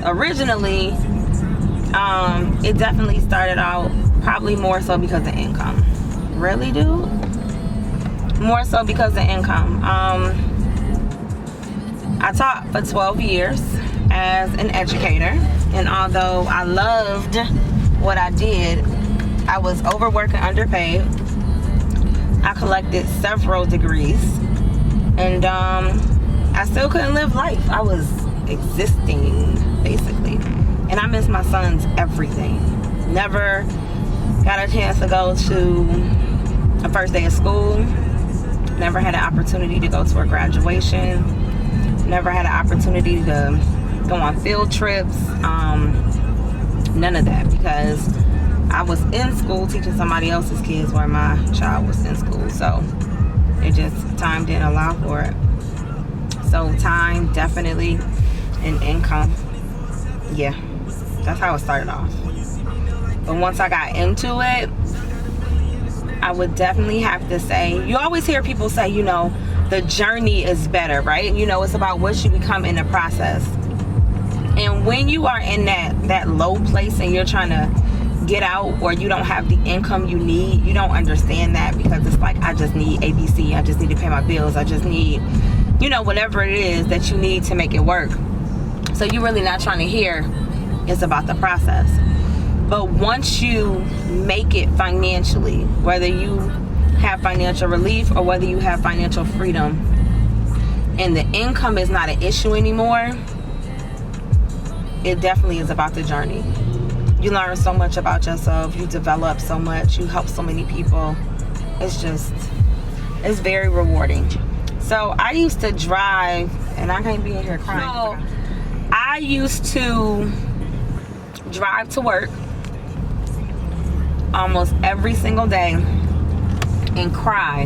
originally, it definitely started out probably more so because of income. Really, dude? More so because of income. I taught for 12 years as an educator, and although I loved what I did, I was overworked and underpaid. I collected several degrees, and I still couldn't live life. I was existing, basically. And I miss my son's everything. Never got a chance to go to a first day of school. Never had an opportunity to go to a graduation. Never had an opportunity to go on field trips. None of that, because I was in school teaching somebody else's kids while my child was in school. So it just, time didn't allow for it. So time, definitely, and income. Yeah, that's how it started off. But once I got into it, I would definitely have to say, you always hear people say, you know, the journey is better, right? You know, it's about what you become in the process. And when you are in that low place and you're trying to get out, or you don't have the income you need, you don't understand that, because it's like, I just need ABC, I just need to pay my bills, I just need, you know, whatever it is that you need to make it work. So you're really not trying to hear it's about the process. But once you make it financially, whether you have financial relief or whether you have financial freedom, and the income is not an issue anymore, it definitely is about the journey. You learn so much about yourself, you develop so much, you help so many people. It's very rewarding. So I used to drive, and I can't be in here crying. So I used to drive to work almost every single day and cry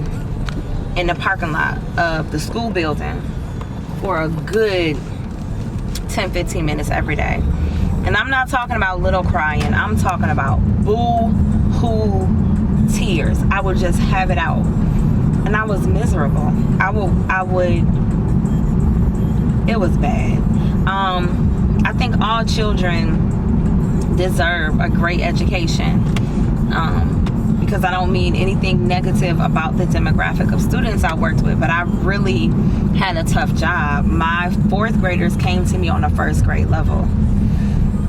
in the parking lot of the school building for a good 10-15 minutes every day. And I'm not talking about little crying, I'm talking about boo-hoo tears. I would just have it out, and I was miserable. I would it was bad. I think all children deserve a great education, because I don't mean anything negative about the demographic of students I worked with, but I really had a tough job. My fourth graders came to me on a first grade level,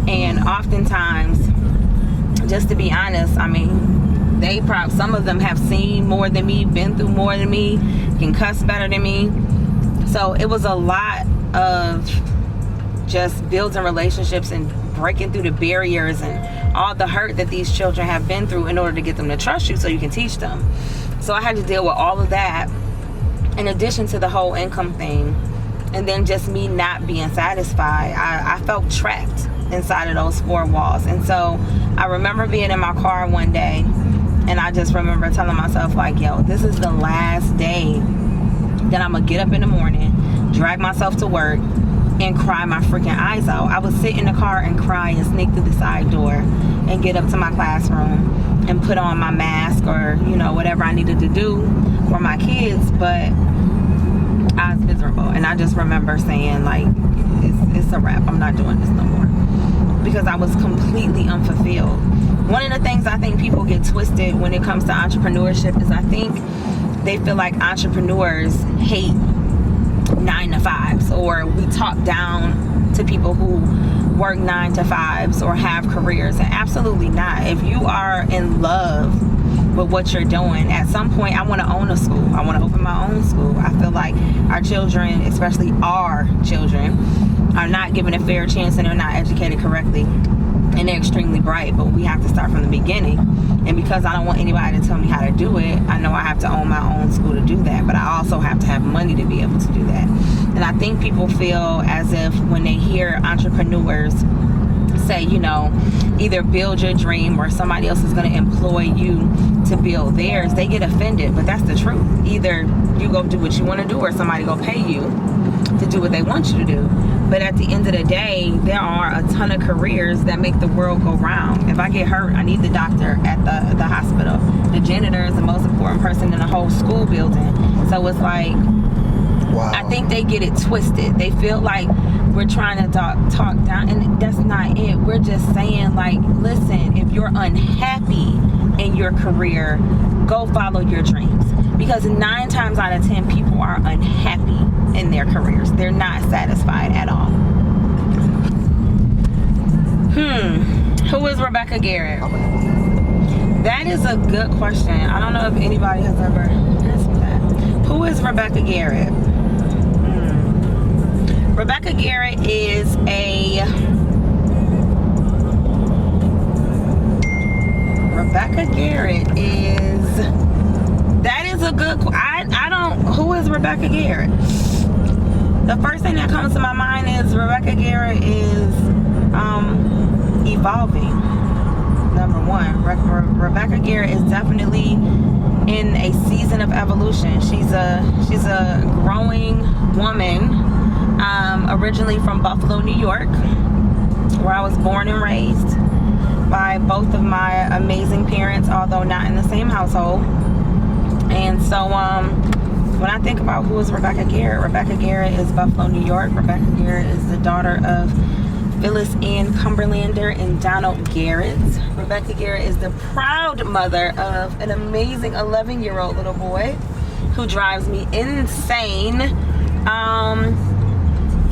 and oftentimes, just to be honest, I mean, some of them have seen more than me, been through more than me, can cuss better than me. So it was a lot of just building relationships and breaking through the barriers and all the hurt that these children have been through in order to get them to trust you so you can teach them. So I had to deal with all of that, in addition to the whole income thing, and then just me not being satisfied. I felt trapped inside of those four walls. And so I remember being in my car one day, and I just remember telling myself, like, yo, this is the last day that I'm gonna get up in the morning, drag myself to work, and cry my freaking eyes out. I would sit in the car and cry and sneak through the side door and get up to my classroom and put on my mask, or, you know, whatever I needed to do for my kids. But I was miserable, and I just remember saying, like, it's a wrap, I'm not doing this no more, because I was completely unfulfilled. One of the things I think people get twisted when it comes to entrepreneurship is, I think they feel like entrepreneurs hate 9-to-5s, or we talk down to people who work 9-to-5s or have careers. And absolutely not. If you are in love with what you're doing, at some point, I want to own a school. I want to open my own school. I feel like our children, especially our children, are not given a fair chance, and they're not educated correctly, and they're extremely bright, but we have to start from the beginning. And because I don't want anybody to tell me how to do it, I know I have to own my own school to do that, but I also have to have money to be able to do that. And I think people feel as if when they hear entrepreneurs say, you know, either build your dream or somebody else is going to employ you to build theirs, they get offended. But that's the truth. Either you go do what you want to do, or somebody go pay you to do what they want you to do. But at the end of the day, there are a ton of careers that make the world go round. If I get hurt, I need the doctor at the hospital. The janitor is the most important person in the whole school building. So it's like, Wow. I think they get it twisted. They feel like we're trying to talk down, and that's not it. We're just saying, like, listen, if you're unhappy in your career, go follow your dreams. Because 9 times out of 10, people are unhappy in their careers. They're not satisfied at all. Who is Rebecca Garrett? That is a good question. I don't know if anybody has ever asked me that. Who is Rebecca Garrett? Rebecca Garrett is that is a good, who is Rebecca Garrett? The first thing that comes to my mind is Rebecca Garrett is evolving. Number one, Rebecca Garrett is definitely in a season of evolution. She's a growing woman, originally from Buffalo, New York, where I was born and raised by both of my amazing parents, although not in the same household. And so when I think about who is Rebecca Garrett is Buffalo, New York. Rebecca Garrett is the daughter of Phyllis Ann Cumberlander and Donald Garrett. Rebecca Garrett is the proud mother of an amazing 11-year-old little boy who drives me insane.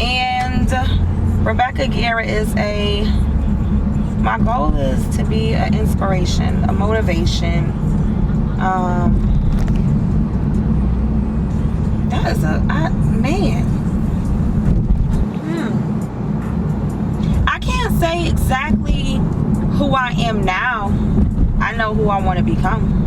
And Rebecca Garrett is my goal is to be an inspiration, a motivation. That is man. I can't say exactly who I am now. I know who I want to become.